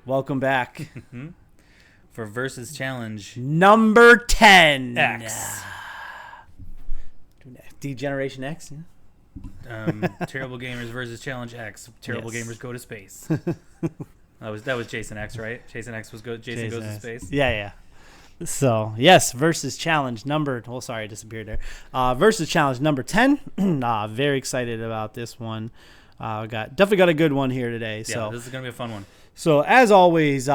Welcome back. For Versus Challenge Number 10. X. Degeneration X? Yeah. Terrible Gamers versus Challenge X. Terrible Yes. Gamers go to space. That was Jason X, right? Jason X was Jason goes to space. Yeah. So, yes, versus challenge number... Oh, sorry, I disappeared there. Versus challenge number 10. Very excited about this one. Definitely got a good one here today. Yeah, So this is going to be a fun one. So as always,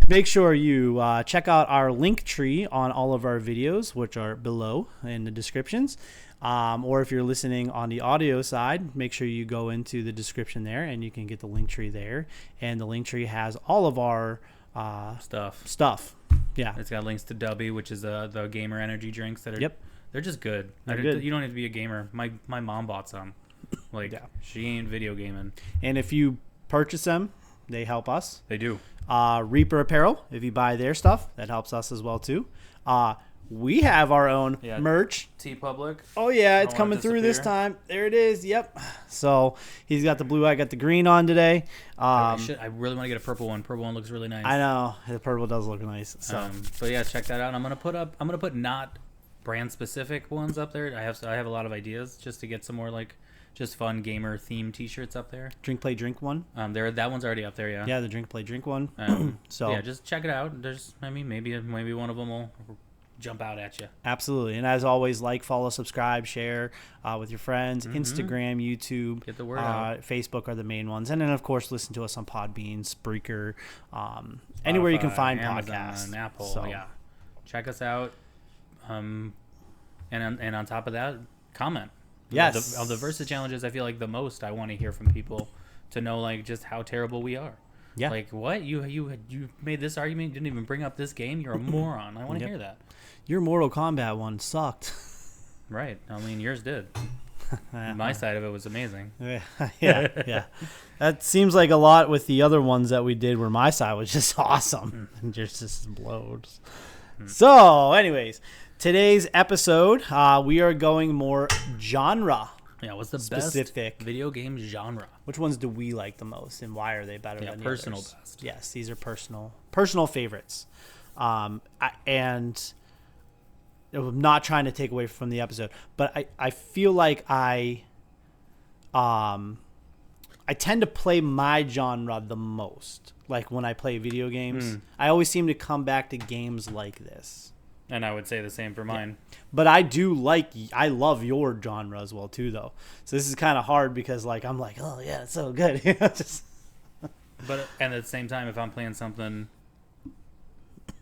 make sure you check out our link tree on all of our videos, which are below in the descriptions. Or if you're listening on the audio side, make sure you go into the description there and you can get the link tree there. And the link tree has all of our stuff. Yeah. It's got links to Dubby, which is the gamer energy drinks that are they're just good. They're good. You don't need to be a gamer. My mom bought some. She ain't video gaming. And if you purchase them, they help us. They do. Reaper Apparel, if you buy their stuff, that helps us as well too. We have our own merch. TeePublic. Oh yeah, it's coming through this time. There it is. Yep. So he's got the blue. I got the green on today. I really want to get a purple one. Purple one looks really nice. I know the purple does look nice. So yeah, check that out. I'm gonna put not brand specific ones up there. I have a lot of ideas just to get some more just fun gamer themed T-shirts up there. Drink Play Drink one. That one's already up there. Yeah. Yeah, the Drink Play Drink one. So yeah, just check it out. Maybe one of them will jump out at you. Absolutely. And as always, follow, subscribe, share with your friends. Instagram, YouTube, get the word out. Facebook are the main ones, and then of course listen to us on Podbean, Spreaker, anywhere you can find Amazon, podcasts. Apple. So, yeah, check us out. And on top of that, comment. Yes. Of the Versus challenges, I feel like the most I want to hear from people to know just how terrible we are. Yeah. What? You made this argument, you didn't even bring up this game? You're a moron. I want to hear that. Your Mortal Kombat one sucked. Right. I mean, yours did. My side of it was amazing. Yeah. That seems like a lot with the other ones that we did where my side was just awesome and just blows. So, anyways, today's episode, we are going more genre. Yeah, what's the specific best video game genre? Which ones do we like the most, and why are they better than the personal others? best. Yes, these are personal favorites. And I'm not trying to take away from the episode, but I feel like I tend to play my genre the most. Like when I play video games, I always seem to come back to games like this. And I would say the same for mine. Yeah. But I love your genre as well too, though. So this is kind of hard because I'm like, oh yeah, it's so good. But and at the same time, if I'm playing something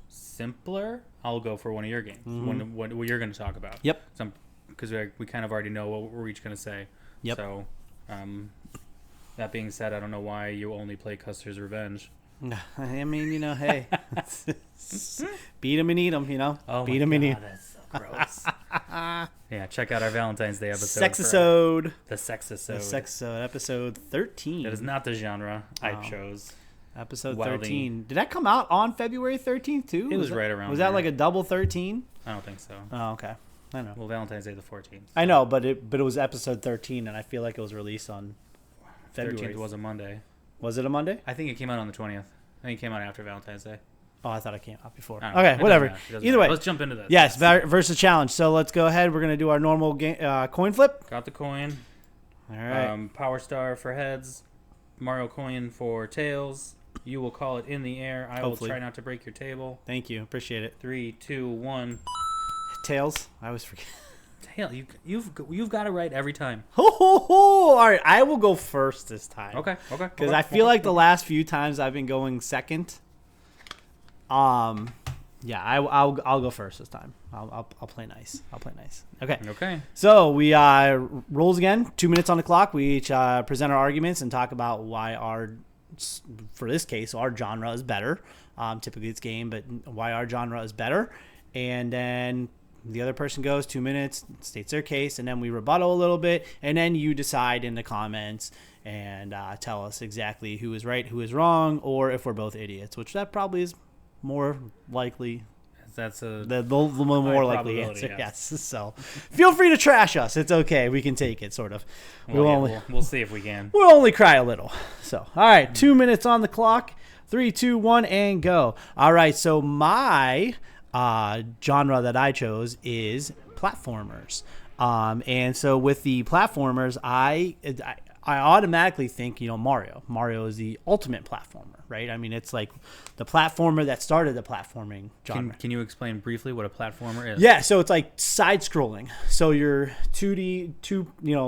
simpler, I'll go for one of your games. What you're going to talk about. Yep. Because we kind of already know what we're each going to say. Yep. So, that being said, I don't know why you only play Custer's Revenge. I mean, hey, beat him and eat him, Oh beat him and eat. That's so gross. Yeah, check out our Valentine's Day episode. Sexisode. The Sexisode. The Sexisode, episode 13. That is not the genre I chose. Episode 13. Did that come out on February 13th too? It was right around. Was that like a double 13? I don't think so. Oh, okay. I know. Well, Valentine's Day the 14th. So. I know, but it was episode 13, and I feel like it was released on February. 13th was a Monday. Was it a Monday? I think it came out on the 20th. I think it came out after Valentine's Day. Oh, I thought it came out before. Okay, whatever. Either way. Let's jump into this. Yes, versus challenge. So let's go ahead. We're going to do our normal coin flip. Got the coin. All right. Power Star for heads. Mario coin for tails. You will call it in the air. I will try not to break your table. Thank you. Appreciate it. 3, 2, 1. Tails. I always forget. Tail. You've got it right every time. All right. I will go first this time. Okay. Because I feel like the last few times I've been going second. Yeah, I'll go first this time. I'll play nice. Okay. So we rules again. 2 minutes on the clock. We each present our arguments and talk about why for this case, our genre is better. Typically it's game, but why our genre is better. And then the other person goes 2 minutes, states their case, and then we rebuttal a little bit, and then you decide in the comments and tell us exactly who is right, who is wrong, or if we're both idiots, which that probably is more likely. That's the more likely answer. Yes. So feel free to trash us. It's okay. We can take it, sort of. We'll see if we can. We'll only cry a little. So, all right, 2 minutes on the clock. 3, 2, 1, and go. All right, so my genre that I chose is platformers. And so with the platformers, I automatically think, Mario. Mario is the ultimate platformer, right? I mean, it's like the platformer that started the platforming genre. Can you explain briefly what a platformer is? Yeah, so it's like side-scrolling. So you're 2D,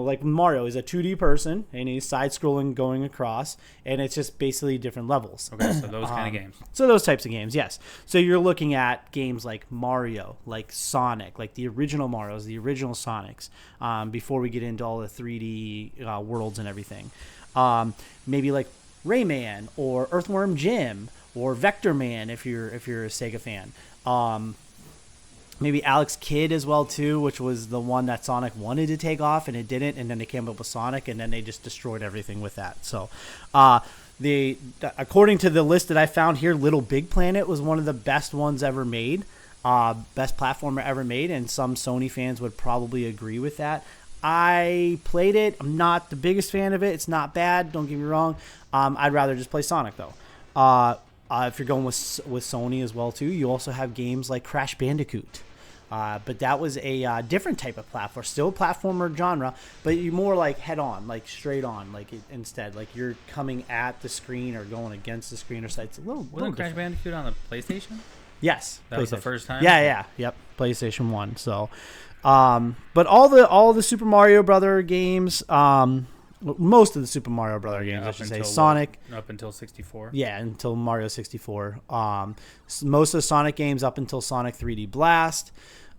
like Mario is a 2D person, and he's side-scrolling going across, and it's just basically different levels. Okay, so those kind of games. So those types of games, yes. So you're looking at games like Mario, like Sonic, like the original Marios, the original Sonics, before we get into all the 3D worlds and everything. Maybe like Rayman or Earthworm Jim or Vector Man if you're a Sega fan. Maybe Alex Kidd as well too, which was the one that Sonic wanted to take off and it didn't, and then they came up with Sonic and then they just destroyed everything with that. So according to the list that I found here, Little Big Planet was one of the best ones ever made, best platformer ever made, and some Sony fans would probably agree with that. I played it. I'm not the biggest fan of it. It's not bad. Don't get me wrong. I'd rather just play Sonic though. If you're going with Sony as well too, you also have games like Crash Bandicoot. But that was a different type of platform, still a platformer genre, but you're more like head on, like straight on, like instead, like you're coming at the screen or going against the screen or side. It's a little. Wasn't Crash Bandicoot on the PlayStation? Yes, that was the first time. Yep, PlayStation 1. So. But all the Super Mario Brother games, most of the Super Mario Brother games, I should say, Sonic up until 64. Yeah, until Mario 64. Most of the Sonic games up until Sonic 3D Blast,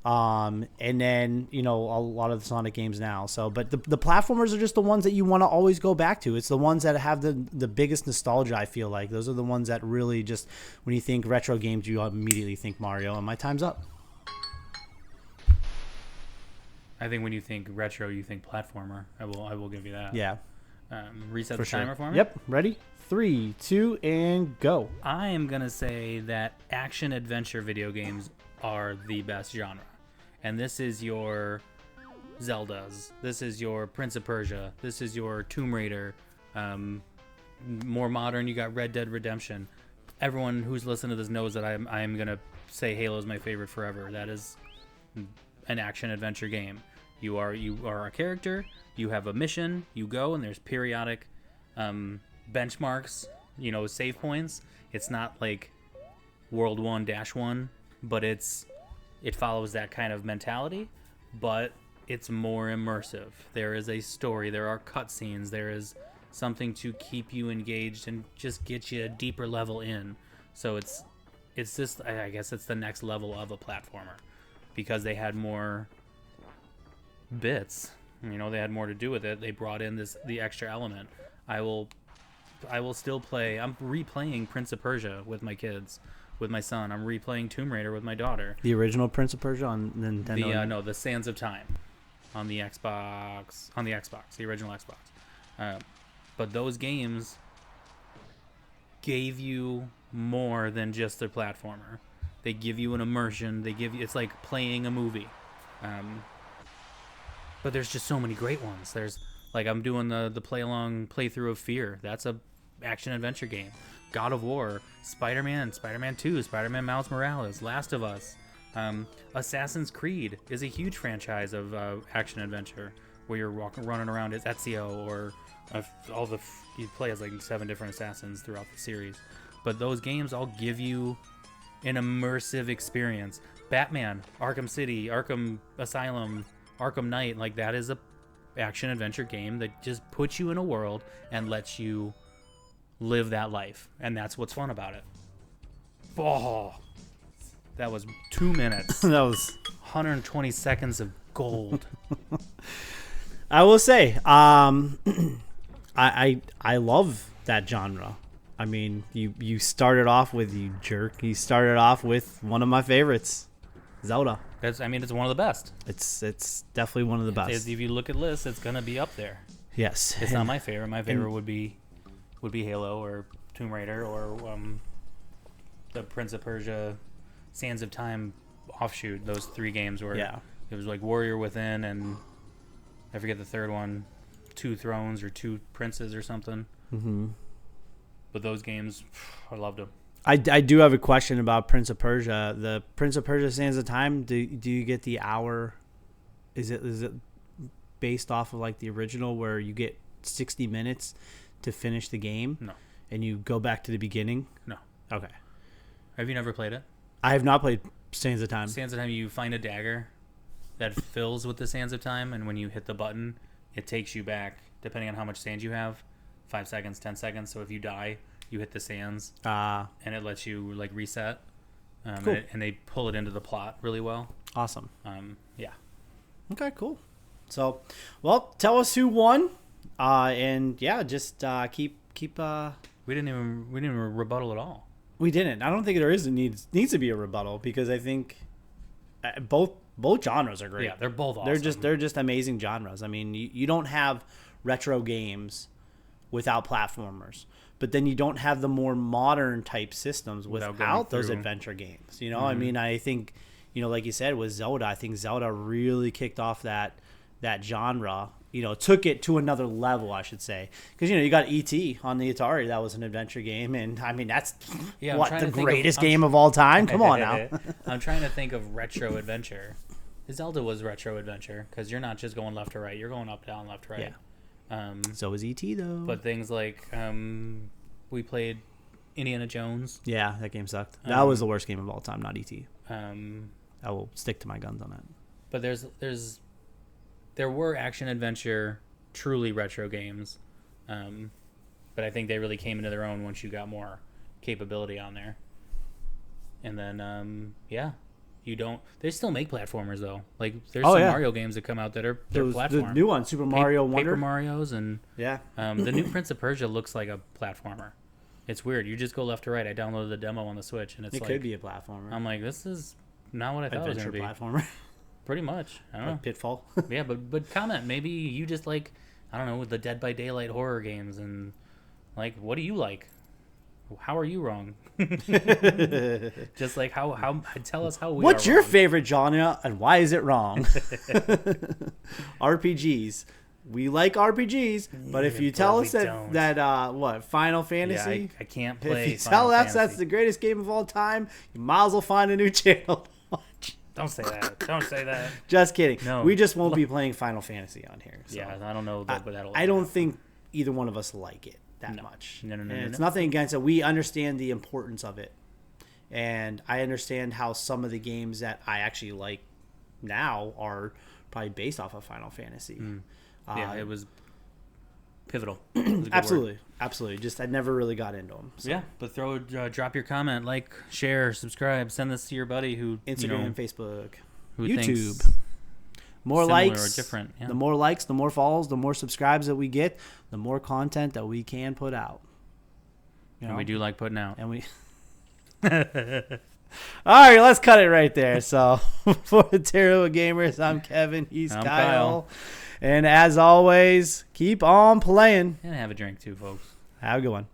and then a lot of the Sonic games now. So, but the platformers are just the ones that you want to always go back to. It's the ones that have the biggest nostalgia. I feel like those are the ones that really just, when you think retro games, you immediately think Mario. And my time's up. I think when you think retro, you think platformer. I will give you that. Yeah. Reset the timer for me. Yep. Ready? 3, 2, and go. I am gonna say that action adventure video games are the best genre, and this is your Zeldas. This is your Prince of Persia. This is your Tomb Raider. More modern, you got Red Dead Redemption. Everyone who's listening to this knows that I am gonna say Halo is my favorite forever. That is an action adventure game. You are a character, you have a mission, you go, and there's periodic benchmarks, save points. It's not like World 1-1, but it follows that kind of mentality, but it's more immersive. There is a story, there are cutscenes, there is something to keep you engaged and just get you a deeper level in. So it's just, I guess it's the next level of a platformer, because they had more bits, they had more to do with it. They brought in the extra element. I will still play. I'm replaying Prince of Persia with my kids, with my son. I'm replaying Tomb Raider with my daughter. The original Prince of Persia on Nintendo. The Sands of Time on the Xbox, the original Xbox. But those games gave you more than just a platformer. They give you an immersion. It's like playing a movie. But there's just so many great ones. There's, like, I'm doing the playthrough of Fear. That's a action adventure game. God of War, Spider-Man 2, Spider-Man Miles Morales, Last of Us. Assassin's Creed is a huge franchise of action adventure where you're running around as Ezio, or you play as like 7 different assassins throughout the series. But those games all give you an immersive experience. Batman, Arkham City, Arkham Asylum, Arkham Knight, like that is a action adventure game that just puts you in a world and lets you live that life, and that's what's fun about it. Oh, that was 2 minutes. That was 120 seconds of gold. I will say, I love that genre. I mean, you started off with, you jerk. You started off with one of my favorites, Zelda. It's one of the best. It's definitely one of the best. If you look at lists, it's gonna be up there. Yes. It's not my favorite. My favorite would be Halo or Tomb Raider or the Prince of Persia, Sands of Time offshoot. Those 3 games where it was like Warrior Within and I forget the third one, 2 Thrones or 2 Princes or something. Mm-hmm. But those games, I loved them. I do have a question about Prince of Persia. The Prince of Persia Sands of Time, do you get the hour? Is it based off of like the original where you get 60 minutes to finish the game? No. And you go back to the beginning? No. Okay. Have you never played it? I have not played Sands of Time. Sands of Time, you find a dagger that fills with the Sands of Time, and when you hit the button, it takes you back, depending on how much sand you have, 5 seconds, 10 seconds. So if you die, you hit the sands, and it lets you like reset. Cool. And they pull it into the plot really well. Awesome. Yeah. Okay, cool. So, well, tell us who won, and yeah, just keep. We didn't even rebuttal at all. We didn't. I don't think there needs to be a rebuttal because I think both genres are great. Yeah, they're both awesome. They're just amazing genres. I mean, you don't have retro games without platformers, but then you don't have the more modern type systems without those adventure games. You know, I mean, I think, like you said with Zelda, I think Zelda really kicked off that genre. Took it to another level, I should say, because you got E.T. on the Atari. That was an adventure game, and I mean that's the greatest game of all time. Come on now. I'm trying to think of retro adventure. Zelda was retro adventure because you're not just going left to right; you're going up, down, left, right. Yeah. So is E.T. though. But things like we played Indiana Jones. Yeah, that game sucked. That was the worst game of all time, not E.T. I will stick to my guns on that. But there were action adventure, truly retro games, but I think they really came into their own once you got more capability on there. And then, they still make platformers though. Like there's some Mario games that come out that are platform. The new one, Super Mario Wonder, Paper Mario's, and yeah, the new Prince of Persia looks like a platformer. It's weird. You just go left to right. I downloaded the demo on the Switch, and it could be a platformer. I'm like, this is not what I thought it was going to be. Platformer. Pretty much. I don't know. Pitfall. Yeah, but comment. Maybe you just like, I don't know, with the Dead by Daylight horror games, and like, what do you like? How are you wrong? Just like how tell us how we. What's your wrong. favorite genre and why is it wrong? RPGs. We like RPGs, but if you tell us that Final Fantasy, I can't play. If you tell us that's the greatest game of all time, you might as well find a new channel to watch. Don't say that. Don't say that. Just kidding. No. We just won't be playing Final Fantasy on here. So. Yeah, I don't know. I don't think either one of us like it that much. No. It's nothing against it. We understand the importance of it. And I understand how some of the games that I actually like now are probably based off of Final Fantasy. Yeah, it was pivotal. Absolutely. Just I never really got into them. So. Yeah, but drop your comment, like, share, subscribe, send this to your buddy who Instagram, Facebook, who YouTube. More likes, or different. Yeah. The more likes, the more follows, the more subscribes that we get, the more content that we can put out. And we do like putting out. And we. All right, let's cut it right there. So for the Terrible Gamers, I'm Kevin. He's Kyle. And as always, keep on playing. And have a drink too, folks. Have a good one.